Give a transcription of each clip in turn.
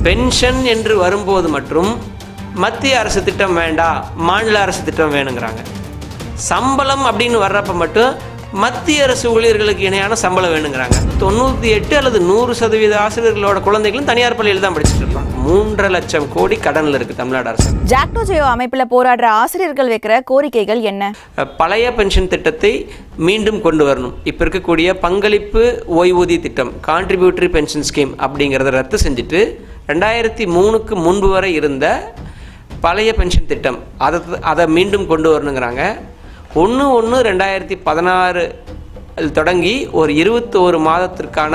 Pension என்று வரும்போது மற்றும் மத்திய அரசு திட்டம் வேண்டாம், மாநில அரசு திட்டம் வேணுங்கிறாங்க. சம்பளம் அப்படின்னு வர்றப்ப மட்டும் மத்திய அரசு ஊழியர்களுக்கு இணையான சம்பளம் வேணுங்கிறாங்க. 98 அல்லது 100% ஆசிரியர்களோட குழந்தைகளும் தனியார் பள்ளியில் தான் படிச்சுட்டு இருப்பாங்க. 3.5 லட்சம் கோடி கடனில் இருக்கு தமிழ்நாடு அரசு. ஜாக்டோ ஜியோ அமைப்பில் போராடுற ஆசிரியர்கள் வைக்கிற கோரிக்கைகள் என்ன? பழைய பென்ஷன் திட்டத்தை மீண்டும் கொண்டு வரணும். இப்போ இருக்கக்கூடிய பங்களிப்பு ஓய்வூதிய திட்டம், கான்ட்ரிபியூட்டரி பென்ஷன் ஸ்கீம் அப்படிங்கிறத ரத்து செஞ்சுட்டு 2003க்கு முன்பு வரை இருந்த பழைய பென்ஷன் திட்டம் அதை மீண்டும் கொண்டு வரணுங்கிறாங்க. 1/1/2016 தொடங்கி ஒரு 21 மாதத்திற்கான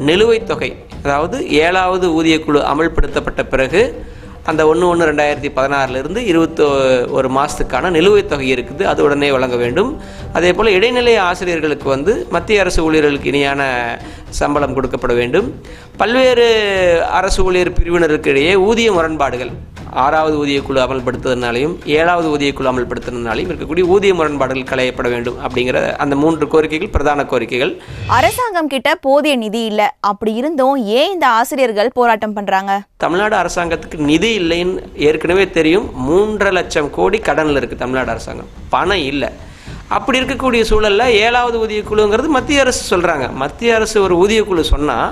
நிலுவைத் தொகை, அதாவது 7வது ஊதியக்குழு அமல்படுத்தப்பட்ட பிறகு அந்த 1/1/2016 21 மாதத்துக்கான நிலுவைத் தொகை இருக்குது, அது உடனே வழங்க வேண்டும். அதே போல் இடைநிலை ஆசிரியர்களுக்கு மத்திய அரசு ஊழியர்களுக்கு இணையான சம்பளம் கொடுக்கப்பட வேண்டும். பல்வேறு அரசு ஊழியர் பிரிவினருக்கு இடையே ஊதிய முரண்பாடுகள், 6வது ஊதியக்குழு அமல்படுத்துவதனாலையும் 7வது ஊதியக்குழு அமல்படுத்துவதனாலையும் இருக்கக்கூடிய ஊதிய முரண்பாடுகள் களையப்பட வேண்டும் அப்படிங்கிற அந்த 3 கோரிக்கைகள் பிரதான கோரிக்கைகள். அரசாங்கம் கிட்ட போதிய நிதி இல்லை, அப்படி இருந்தும் ஏன் இந்த ஆசிரியர்கள் போராட்டம் பண்றாங்க? தமிழ்நாடு அரசாங்கத்துக்கு நிதி இல்லைன்னு ஏற்கனவே தெரியும். 3.5 லட்சம் கோடி கடனில் இருக்குது தமிழ்நாடு அரசாங்கம், பணம் இல்லை. அப்படி இருக்கக்கூடிய சூழலில் 7வது ஊதியக்குழுங்கிறது மத்திய அரசு சொல்கிறாங்க. மத்திய அரசு ஒரு ஊதியக்குழு சொன்னால்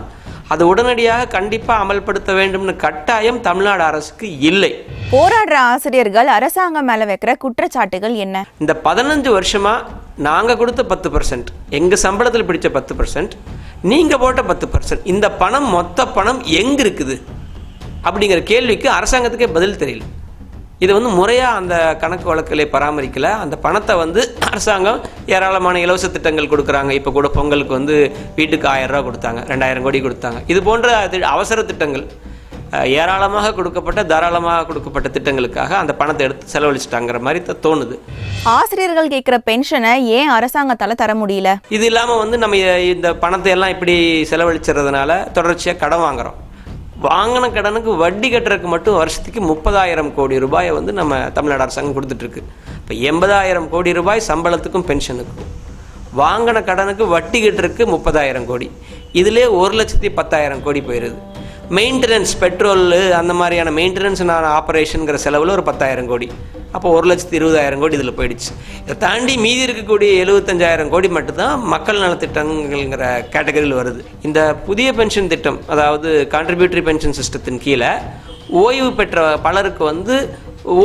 அது உடனடியாக கண்டிப்பாக அமல்படுத்த வேண்டும்னு கட்டாயம் தமிழ்நாடு அரசுக்கு இல்லை. போராடுற ஆசிரியர்கள் அரசாங்கம் மேலே வைக்கிற குற்றச்சாட்டுகள் என்ன? இந்த 15 வருஷமாக நாங்கள் கொடுத்த 10%, எங்கள் சம்பளத்தில் பிடிச்ச 10%, நீங்கள் போட்ட 10%, இந்த பணம் மொத்த பணம் எங்கே இருக்குது அப்படிங்கிற கேள்விக்கு அரசாங்கத்துக்கே பதில் தெரியல. இது முறையாக அந்த கணக்கு வழக்குகளை பராமரிக்கலை. அந்த பணத்தை அரசாங்கம் ஏராளமான இலவச திட்டங்கள் கொடுக்குறாங்க. இப்போ கூட பொங்கலுக்கு வீட்டுக்கு 1000 ரூபா கொடுத்தாங்க, 2000 கோடி கொடுத்தாங்க. இது போன்ற அவசர திட்டங்கள் ஏராளமாக கொடுக்கப்பட்ட, தாராளமாக கொடுக்கப்பட்ட திட்டங்களுக்காக அந்த பணத்தை எடுத்து செலவழிச்சிட்டாங்கிற மாதிரி தோணுது. ஆசிரியர்கள் கேட்குற பென்ஷனை ஏன் அரசாங்கத்தால் தர முடியல? இது இல்லாமல் நம்ம இந்த பணத்தை எல்லாம் இப்படி செலவழிச்சதுனால தொடர்ச்சியாக கடன் வாங்குகிறோம். வாங்கின கடனுக்கு வட்டி கட்டுறதுக்கு மட்டும் வருஷத்துக்கு 30,000 கோடி ரூபாயை நம்ம தமிழ்நாடு அரசாங்கம் கொடுத்துட்ருக்கு. இப்போ 80,000 கோடி ரூபாய் சம்பளத்துக்கும் பென்ஷனுக்கும், வாங்கின கடனுக்கு வட்டி கட்டுறதுக்கு 30,000 கோடி, இதிலே 1,10,000 கோடி போயிடுது. மெயின்டெனன்ஸ், பெட்ரோல், அந்த மாதிரியான மெயின்டெனன்ஸ் ஆப்ரேஷனுங்கிற செலவில் ஒரு 10,000 கோடி, அப்போ 1,20,000 கோடி இதில் போயிடுச்சு. இதை தாண்டி மீதி இருக்கக்கூடிய 75,000 கோடி மட்டும்தான் மக்கள் நலத்திட்டங்கள்ங்கிற கேட்டகரியில் வருது. இந்த புதிய பென்ஷன் திட்டம், அதாவது கான்ட்ரிபியூட்டரி பென்ஷன் சிஸ்டத்தின் கீழே ஓய்வு பெற்ற பலருக்கு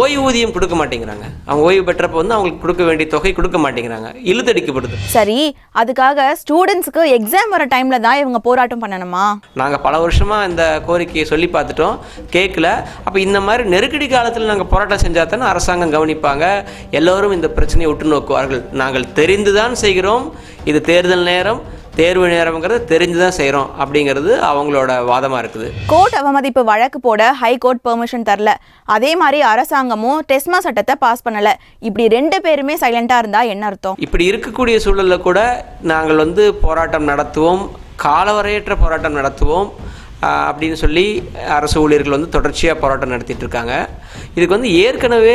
ஓய்வூதியம் கொடுக்க மாட்டேங்கிறாங்க. அவங்க ஓய்வு பெற்றப்போ அவங்களுக்கு கொடுக்க வேண்டிய தொகை கொடுக்க மாட்டேங்கிறாங்க, இழுத்தடிக்கப்படுது. சரி, அதுக்காக ஸ்டூடெண்ட்ஸுக்கு எக்ஸாம் வர டைம்ல தான் இவங்க போராட்டம் பண்ணணுமா? நாங்கள் பல வருஷமாக இந்த கோரிக்கையை சொல்லி பார்த்துட்டோம், கேட்கல. அப்போ இந்த மாதிரி நெருக்கடி காலத்தில் நாங்கள் போராட்டம் செஞ்சால் தானே அரசாங்கம் கவனிப்பாங்க, எல்லோரும் இந்த பிரச்சனையை உற்று நோக்குவார்கள். நாங்கள் தெரிந்துதான் செய்கிறோம், இது தேர்தல் நேரம், தேர்வு நேரம்ங்கிறது தெரிஞ்சுதான் செய்கிறோம் அப்படிங்கிறது அவங்களோட வாதமாக இருக்குது. கோர்ட் அவமதிப்பு வழக்கு போட ஹைகோர்ட் பெர்மிஷன் தரல, அதே மாதிரி அரசாங்கமும் டெஸ்மா சட்டத்தை பாஸ் பண்ணல. இப்படி 2 பேருமே சைலண்டா இருந்தா என்ன அர்த்தம்? இப்படி இருக்கக்கூடிய சூழலில் கூட நாங்கள் போராட்டம் நடத்துவோம், காலவரையற்ற போராட்டம் நடத்துவோம் அப்படின்னு சொல்லி அரசு ஊழியர்கள் தொடர்ச்சியாக போராட்டம் நடத்திட்டு இருக்காங்க. இதுக்கு ஏற்கனவே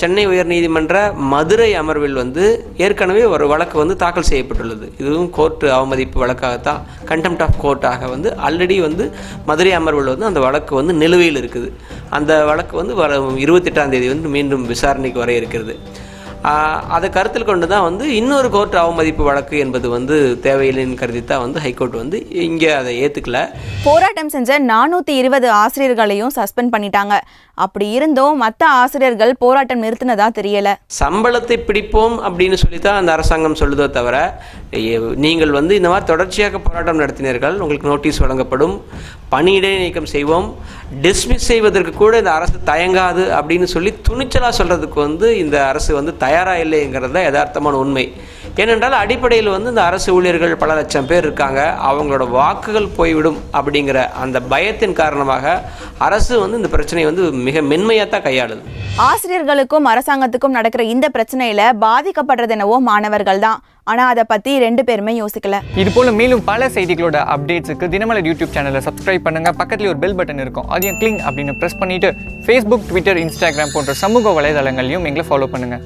சென்னை உயர்நீதிமன்ற மதுரை அமர்வில் ஏற்கனவே ஒரு வழக்கு தாக்கல் செய்யப்பட்டுள்ளது. இதுவும் கோர்ட் அவமதிப்பு வழக்காகத்தான், கண்டெம்ட் ஆஃப் கோர்ட்டாக ஆல்ரெடி மதுரை அமர்வில் அந்த வழக்கு நிலுவையில் இருக்குது. அந்த வழக்கு வர 28ஆம் தேதி மீண்டும் விசாரணைக்கு வர இருக்கிறது. அதை கருத்தில் கொண்டு தான் இன்னொரு கோர்ட் அவமதிப்பு வழக்கு என்பது தேவையில்லைன்னு கருதி தான் ஹைகோர்ட் இங்கே அதை ஏற்றுக்கல. போராட்டம் செஞ்ச 420 ஆசிரியர்களையும் சஸ்பெண்ட் பண்ணிட்டாங்க. அப்படி இருந்தும் மற்ற ஆசிரியர்கள் போராட்டம் நிறுத்தினதா தெரியல. சம்பளத்தை பிடிப்போம் அப்படின்னு சொல்லி தான் அந்த அரசாங்கம் சொல்லுதோ தவிர, நீங்கள் இந்த மாதிரி தொடர்ச்சியாக போராட்டம் நடத்தினீர்கள், உங்களுக்கு நோட்டீஸ் வழங்கப்படும், பணியிடை நீக்கம் செய்வோம், டிஸ்மிஸ் செய்வதற்கு கூட இந்த அரசு தயங்காது அப்படின்னு சொல்லி துணிச்சலாக சொல்கிறதுக்கு இந்த அரசு தயாராக இல்லைங்கிறது தான் யதார்த்தமான உண்மை. ஏனென்றால் அடிப்படையில் இந்த அரசு ஊழியர்கள் பல லட்சம் பேர் இருக்காங்க, அவங்களோட வாக்குகள் போய்விடும் அப்படிங்கிற அந்த பயத்தின் காரணமாக அரசு இந்த பிரச்சனையை மிக மென்மையாக தான் கையாளுது. ஆசிரியர்களுக்கும் அரசாங்கத்துக்கும் நடக்கிற இந்த பிரச்சனையில பாதிக்கப்படுறது என்னவோ மாணவர்கள் தான். ஆனா அதை பத்தி 2 பேருமே யோசிக்கல. இது போல மேலும் பல செய்திகளோட அப்டேட்ஸுக்கு தினமலர் யூடியூப் சேனலை சப்ஸ்கிரைப் பண்ணுங்க. பக்கத்துல ஒரு பெல் பட்டன் இருக்கும், அதையும் கிளிக் அப்படின்னு பிரஸ் பண்ணிட்டு Facebook, Twitter, Instagram போன்ற சமூக வலைதளங்களையும் எங்களை ஃபாலோ பண்ணுங்க.